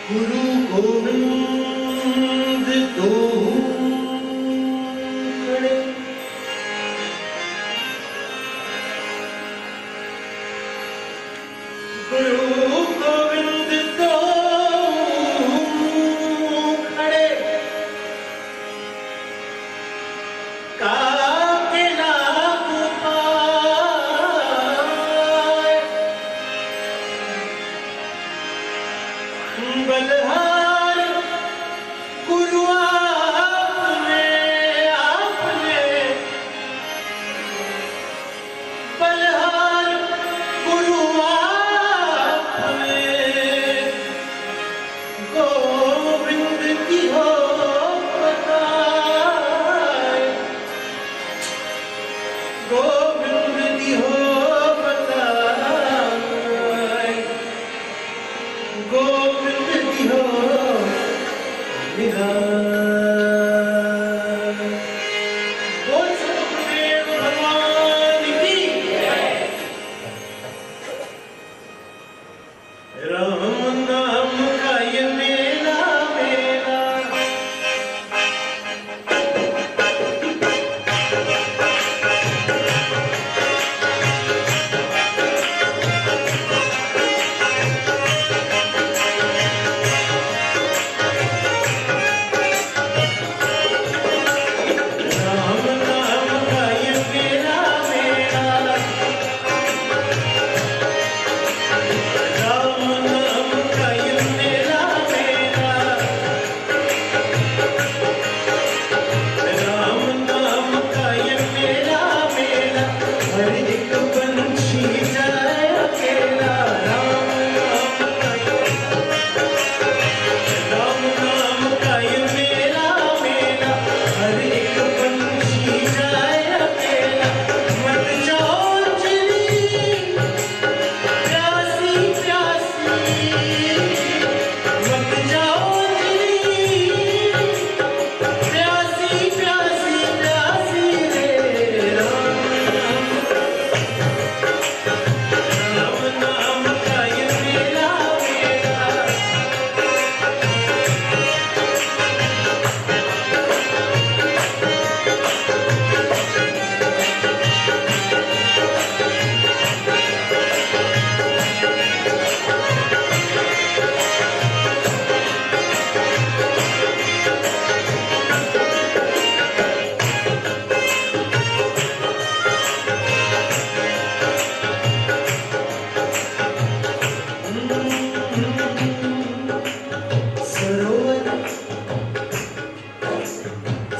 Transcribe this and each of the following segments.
गुरु गोविंद दो खड़े, गुरु गोविंद दो खड़े, काके लागू पाए, बलहार गुरु आपने बलहार गुरु आपने गोविंद की हो बताए, गोविंद की हो बताए, गोविंद की हो बोल सतगुरुदेव भगवान की राम नाम का ये मेला मेला,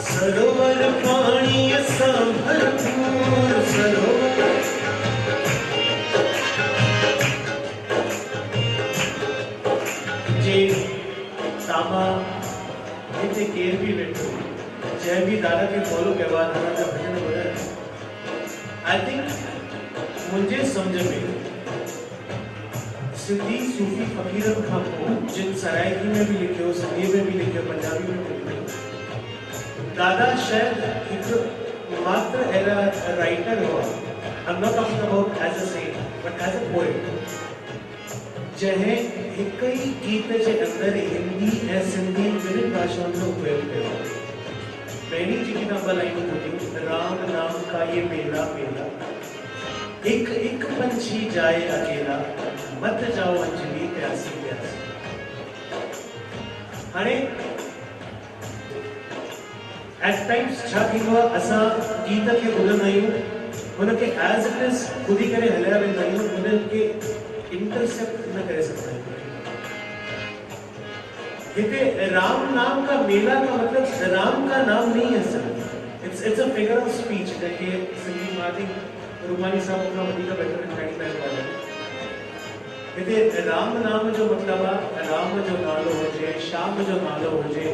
सरोवर पानी सा भरपूर सरोवर, जे सामा इतने केर भी बैठो जय भी दादा के फॉलो के बाद हमारा भजन हो रहा है। आई थिंक मुझे समझ में सिंधी सूफी फकीरन खां पोइ जिन सराइकी में भी लिखियो, सिंधी में भी लिखियो, पंजाबी में भी लिखियो, दादा शायद एक मात्र एरा राइटर हुआ। I'm not talking about as a saint, but as a poet. जहे एक ही गीत जे अंदर हिंदी ऐं सिंधी ॿिन्हिनि भाषाउनि जो उपयोग कयो। पहिरीं जेकी तव्हां ॿ लाइनूं ॿुधियूं, राम नाम का ये मेला मेला, एक एक पंछी जाए अकेला, मत जाओ अंजलि प्यासी प्यासी। हाणे एट टाइम्स छा थींदो आहे, असां गीत खे ॿुधंदा आहियूं, हुनखे एज़ इट इज़ ॿुधी करे हलिया वेंदा आहियूं, हुनखे इंटरसेप्ट न करे सघंदा आहियूं। हिते राम नाम का मेला का मतलब राम का नाम नहीं है sir, it's a figure of speech JK Sindhi मां रूमानी साहब का वधीक बेटर ठाही पिया ॻाल्हाइनि। हिते राम नाम जो मतलब आहे राम जो नालो हुजे, श्याम जो नालो हुजे,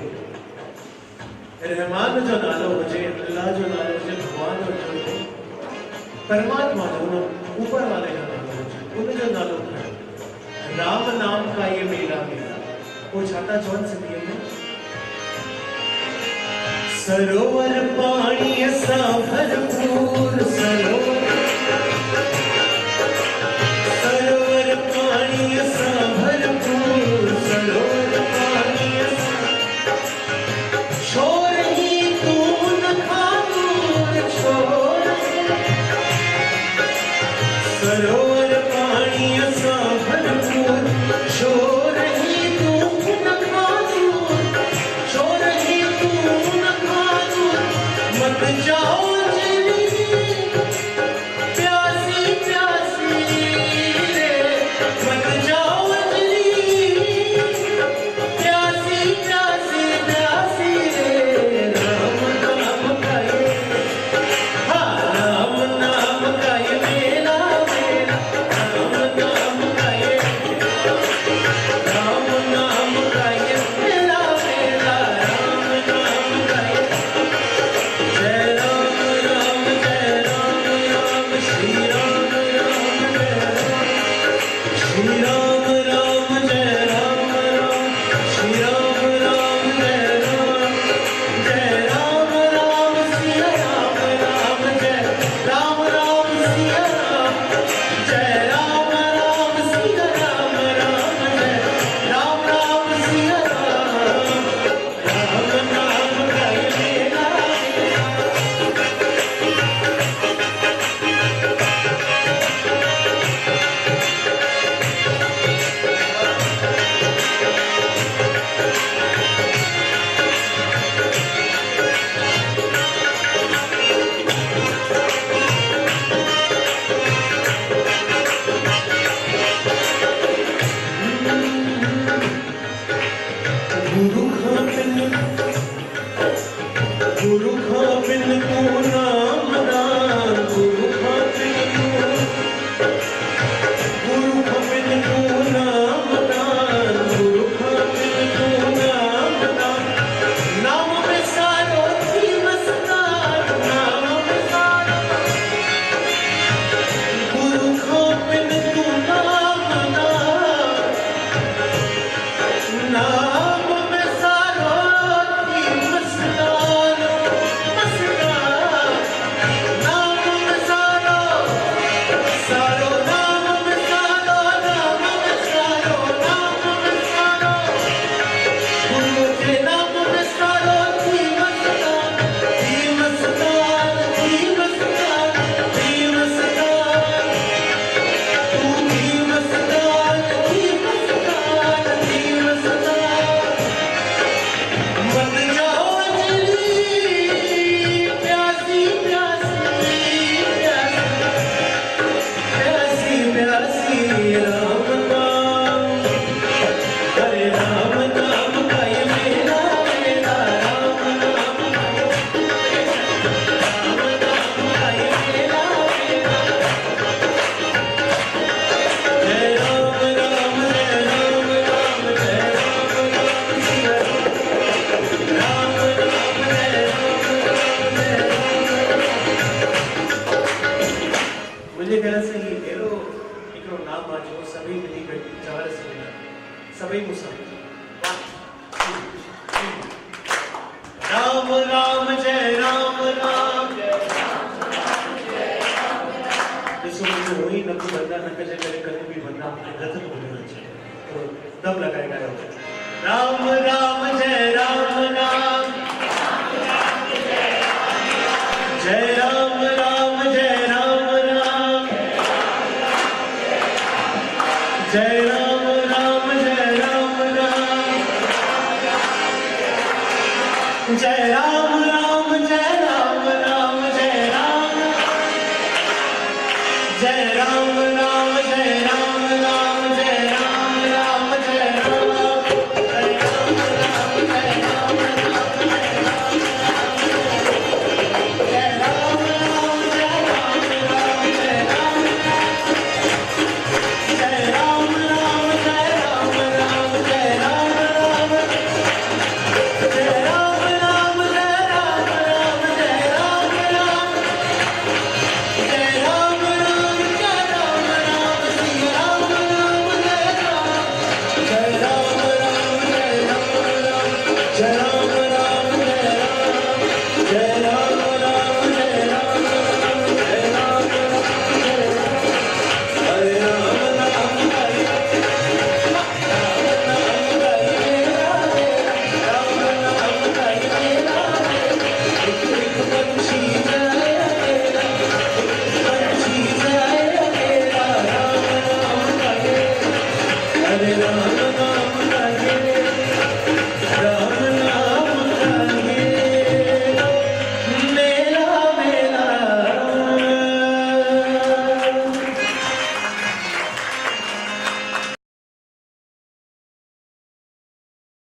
रहमान जो नालो हुजे, अल्लाह जो नालो हुजे, भगवान जो हुजे, परमात्मा जो ऊपर वाले का नालो हुजे, उनजो नालो खणो। राम नाम का ये मेला वो छाता चौन सिंधी में सरोवर पानी सा भरपूर सरोवर पानी सा भरपूर सरोवर पानी छोर ही तू न खाऊर छोर सरोवर पानी सा भरपूर छोर ही तू न खाऊर छोर ही तू न खाऊर मत जाओ प्यासी प्यासी रे मत जाओ प्यासी प्यासी प्यासी रे राम नाम का ये हाँ राम नाम का ये मेला मेला राम नाम का ये राम नाम का ये मेला मेला राम नाम का ये जय राम राम जय राम राम श्री राम राम जय राम श्री राम राम जय राम राम श्री राम राम जय राम राम सिया राम राम जय राम राम सिया राम जय राम राम सिया राम राम जय राम राम सिया राम नाम का ये मेला गुरु का बिन तू नाम दान गुरु का बिन तू नाम दान गुरु का बिन तू नाम दान नाम में सारो थी मस्तान नाम में सारो गुरु का बिन तू नाम दान नाम में सारो थी मस्तान नाम में सारो सारो नाम में सारो नाम में सारो नाम में सारो गुरु के नाम में सारो थी मस्तान थी मस्तान थी मस्तान थी मस्तान तू थी मस्तान थी मस्तान थी मस्तान मत जाओ प्यासी प्यासी प्यासी प्यासी राम नाम हरे राम नाम का ये मेला मेला राम नाम का ये मेला मेला जय राम राम जय राम राम जय राम राम सिया राम राम जय राम राम जय मुझे ख्याल से ये एरो हिकिड़ो नाम आहे जेको सभई मिली करे चवण सघंदा सभई मूंसां राम राम जय राम राम ॾिसो मुंहिंजो हुई न को बंदा न कजे करे कॾहिं बि बंदा गलत बोले अचे तो दम लगाए ॻायो राम राम जय राम राम जय राम राम जय राम राम जय राम राम जय राम राम जय राम राम जय राम राम जय राम जय राम राम जय राम राम जय राम राम जय राम जय राम राम